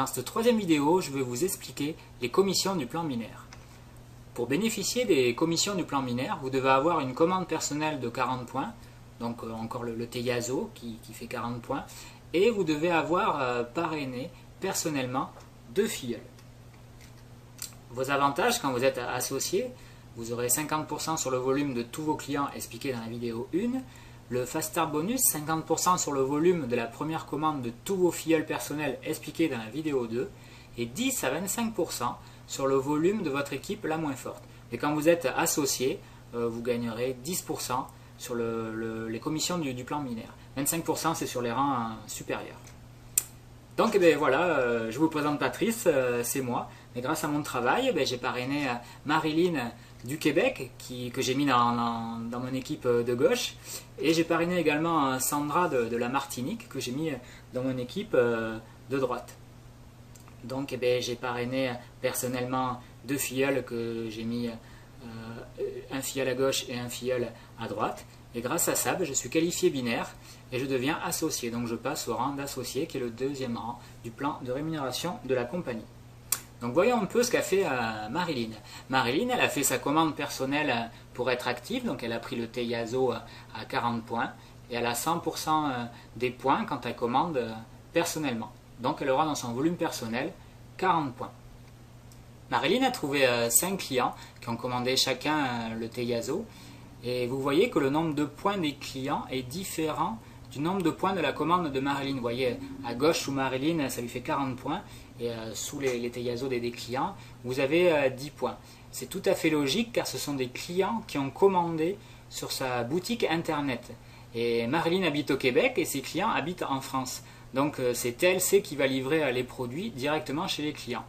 Dans cette troisième vidéo, je vais vous expliquer les commissions du plan binaire. Pour bénéficier des commissions du plan binaire, vous devez avoir une commande personnelle de 40 points, donc encore le TYASO qui fait 40 points, et vous devez avoir parrainé personnellement 2 filleuls. Vos avantages quand vous êtes associé, vous aurez 50% sur le volume de tous vos clients expliqué dans la vidéo 1, le Fast Start bonus, 50% sur le volume de la première commande de tous vos filleuls personnels expliqué dans la vidéo 2, et 10 à 25% sur le volume de votre équipe la moins forte. Et quand vous êtes associé, vous gagnerez 10% sur les commissions du plan binaire. 25% c'est sur les rangs supérieurs. Donc voilà, je vous présente Patrice, c'est moi. Et grâce à mon travail, j'ai parrainé Marilyn du Québec, que j'ai mis dans mon équipe de gauche. Et j'ai parrainé également Sandra de la Martinique, que j'ai mis dans mon équipe de droite. Donc j'ai parrainé personnellement 2 filleuls que j'ai mis un filleul à gauche et un filleul à droite. Et grâce à ça, je suis qualifié binaire et je deviens associé. Donc je passe au rang d'associé qui est le 2e rang du plan de rémunération de la compagnie. Donc voyons un peu ce qu'a fait Marilyn. Marilyn, elle a fait sa commande personnelle pour être active, donc elle a pris le TYASO à 40 points et elle a 100% des points quand elle commande personnellement. Donc elle aura dans son volume personnel 40 points. Marilyn a trouvé 5 clients qui ont commandé chacun le TYASO et vous voyez que le nombre de points des clients est différent du nombre de points de la commande de Marilyn. Vous voyez, à gauche sous Marilyn, ça lui fait 40 points, et sous les TYASO des clients, vous avez 10 points. C'est tout à fait logique car ce sont des clients qui ont commandé sur sa boutique internet. Et Marilyn habite au Québec et ses clients habitent en France. Donc c'est TLC qui va livrer les produits directement chez les clients.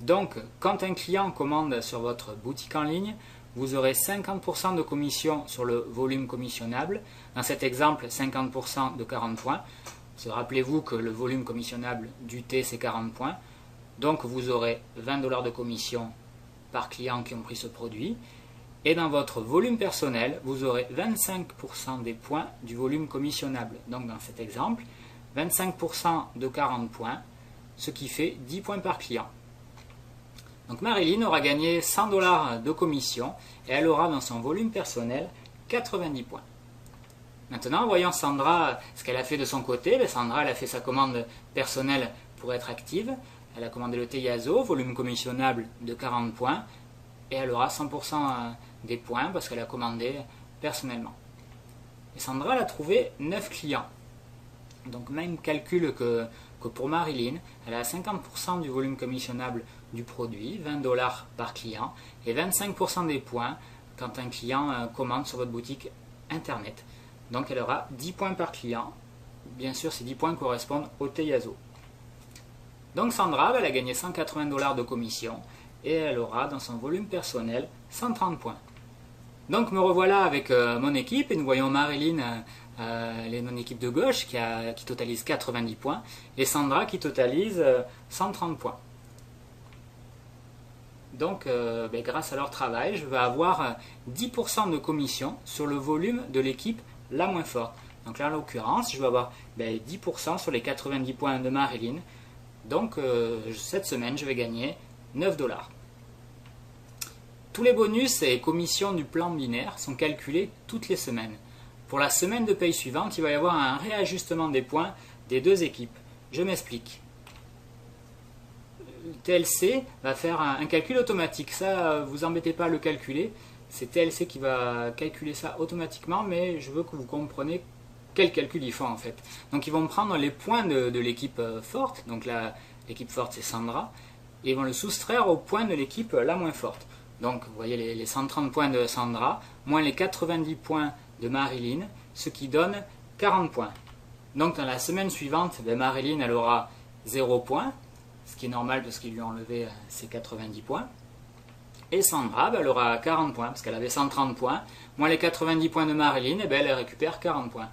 Donc quand un client commande sur votre boutique en ligne, vous aurez 50% de commission sur le volume commissionnable. Dans cet exemple, 50% de 40 points. Rappelez-vous que le volume commissionnable du T, c'est 40 points. Donc vous aurez 20 $ de commission par client qui ont pris ce produit. Et dans votre volume personnel, vous aurez 25% des points du volume commissionnable. Donc dans cet exemple, 25% de 40 points, ce qui fait 10 points par client. Donc Marilyn aura gagné 100 $ de commission et elle aura dans son volume personnel 90 points. Maintenant, voyons Sandra, ce qu'elle a fait de son côté. Sandra, elle a fait sa commande personnelle pour être active. Elle a commandé le TYASO, volume commissionnable de 40 points, et elle aura 100% des points parce qu'elle a commandé personnellement. Et Sandra, elle a trouvé 9 clients. Donc même calcul que pour Marilyn, elle a 50% du volume commissionnable du produit, 20 $ par client, et 25% des points quand un client commande sur votre boutique internet. Donc elle aura 10 points par client. Bien sûr, ces 10 points correspondent au TYASO. Donc Sandra, elle a gagné 180 $ de commission et elle aura dans son volume personnel 130 points. Donc me revoilà avec mon équipe et nous voyons Marilyn, mon équipe de gauche qui totalise 90 points et Sandra qui totalise 130 points. Donc grâce à leur travail, je vais avoir 10% de commission sur le volume de l'équipe la moins forte. Donc là, en l'occurrence, je vais avoir 10% sur les 90 points de Marilyn. Donc cette semaine, je vais gagner 9 $. Tous les bonus et commissions du plan binaire sont calculés toutes les semaines. Pour la semaine de paye suivante, il va y avoir un réajustement des points des 2 équipes. Je m'explique. TLC va faire un calcul automatique. Ça, vous embêtez pas à le calculer. C'est TLC qui va calculer ça automatiquement, mais je veux que vous compreniez quel calcul ils font en fait. Donc ils vont prendre les points de l'équipe forte, donc l'équipe forte c'est Sandra, et ils vont le soustraire aux points de l'équipe la moins forte. Donc vous voyez les 130 points de Sandra, moins les 90 points de Marilyn, ce qui donne 40 points. Donc dans la semaine suivante, Marilyn elle aura 0 points, ce qui est normal parce qu'ils lui ont enlevé ses 90 points. Et Sandra, elle aura 40 points, parce qu'elle avait 130 points. Moins les 90 points de Marilyn, elle récupère 40 points.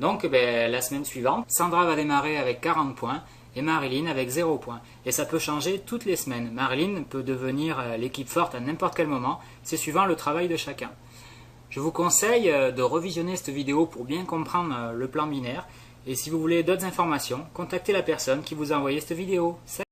Donc la semaine suivante, Sandra va démarrer avec 40 points et Marilyn avec 0 points. Et ça peut changer toutes les semaines. Marilyn peut devenir l'équipe forte à n'importe quel moment, c'est suivant le travail de chacun. Je vous conseille de revisionner cette vidéo pour bien comprendre le plan binaire Et si vous voulez d'autres informations, contactez la personne qui vous a envoyé cette vidéo. Salut!